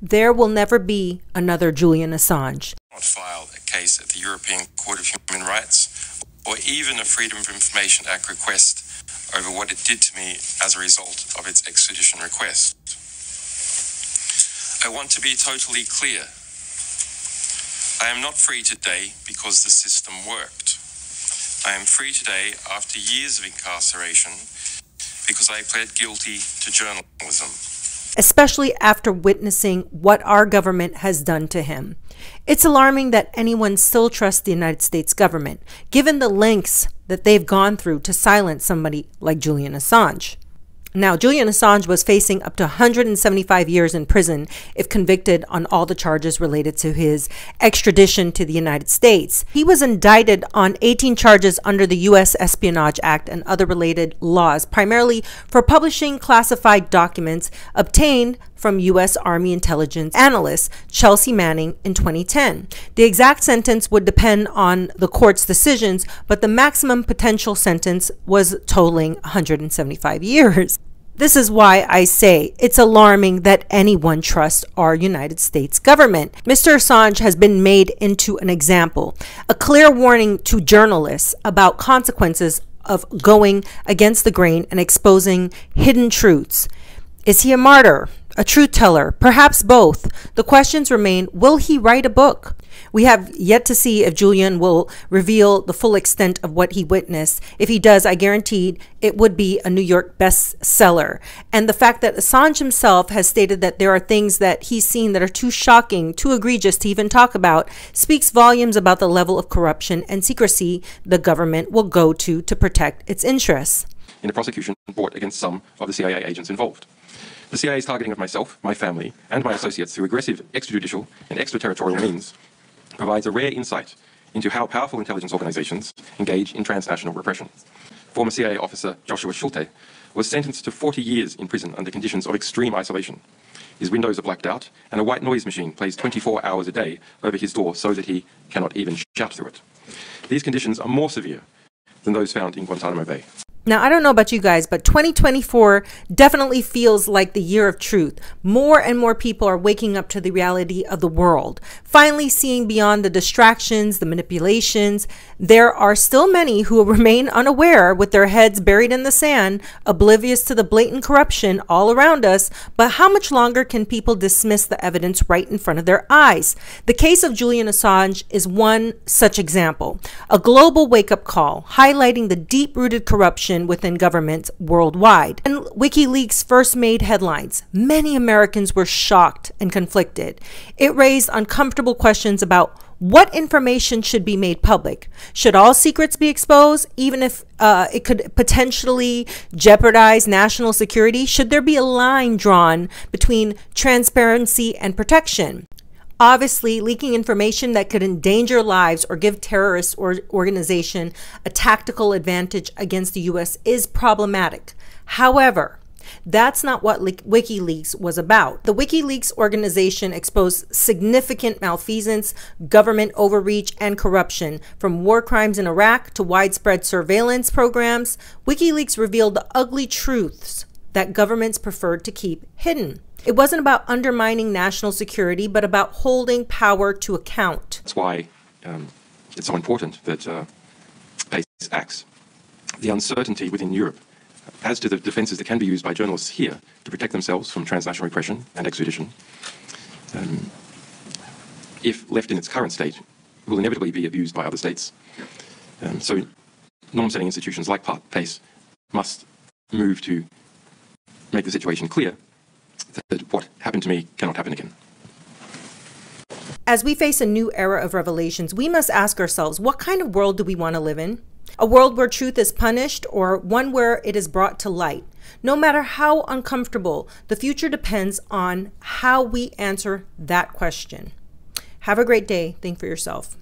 there will never be another Julian Assange. Not filed a case at the European Court of Human Rights or even a Freedom of Information Act request over what it did to me as a result of its extradition request. I want to be totally clear. I am not free today because the system worked. I am free today after years of incarceration because I pled guilty to journalism. Especially after witnessing what our government has done to him. It's alarming that anyone still trusts the United States government, given the lengths that they've gone through to silence somebody like Julian Assange. Now, Julian Assange was facing up to 175 years in prison if convicted on all the charges related to his extradition to the United States. He was indicted on 18 charges under the U.S. Espionage Act and other related laws, primarily for publishing classified documents obtained from U.S. Army intelligence analyst Chelsea Manning in 2010. The exact sentence would depend on the court's decisions, but the maximum potential sentence was totaling 175 years. This is why I say it's alarming that anyone trusts our United States government. Mr. Assange has been made into an example, a clear warning to journalists about consequences of going against the grain and exposing hidden truths. Is he a martyr? A truth teller? Perhaps both. The questions remain, will he write a book? We have yet to see if Julian will reveal the full extent of what he witnessed. If he does, I guarantee it would be a New York bestseller. And the fact that Assange himself has stated that there are things that he's seen that are too shocking, too egregious to even talk about, speaks volumes about the level of corruption and secrecy the government will go to protect its interests. In a prosecution brought against some of the CIA agents involved. The CIA's targeting of myself, my family, and my associates through aggressive extrajudicial and extraterritorial means provides a rare insight into how powerful intelligence organizations engage in transnational repression. Former CIA officer Joshua Schulte was sentenced to 40 years in prison under conditions of extreme isolation. His windows are blacked out, and a white noise machine plays 24 hours a day over his door so that he cannot even shout through it. These conditions are more severe than those found in Guantanamo Bay. Now, I don't know about you guys, but 2024 definitely feels like the year of truth. More and more people are waking up to the reality of the world, finally seeing beyond the distractions, the manipulations. There are still many who remain unaware with their heads buried in the sand, oblivious to the blatant corruption all around us. But how much longer can people dismiss the evidence right in front of their eyes? The case of Julian Assange is one such example, a global wake-up call highlighting the deep-rooted corruption within governments worldwide. And WikiLeaks first made headlines. Many Americans were shocked and conflicted. It raised uncomfortable questions about what information should be made public. Should all secrets be exposed, even if it could potentially jeopardize national security? Should there be a line drawn between transparency and protection? Obviously, leaking information that could endanger lives or give terrorist organization a tactical advantage against the U.S. is problematic. However, that's not what WikiLeaks was about. The WikiLeaks organization exposed significant malfeasance, government overreach, and corruption. From war crimes in Iraq to widespread surveillance programs, WikiLeaks revealed the ugly truths that governments preferred to keep hidden. It wasn't about undermining national security, but about holding power to account. That's why it's so important that PACE acts. The uncertainty within Europe as to the defences that can be used by journalists here to protect themselves from transnational repression and extradition, if left in its current state, will inevitably be abused by other states. So norm-setting institutions like PACE must move to make the situation clear that what happened to me cannot happen again. As we face a new era of revelations, we must ask ourselves, what kind of world do we want to live in? A world where truth is punished, or one where it is brought to light? No matter how uncomfortable, the future depends on how we answer that question. Have a great day. Think for yourself.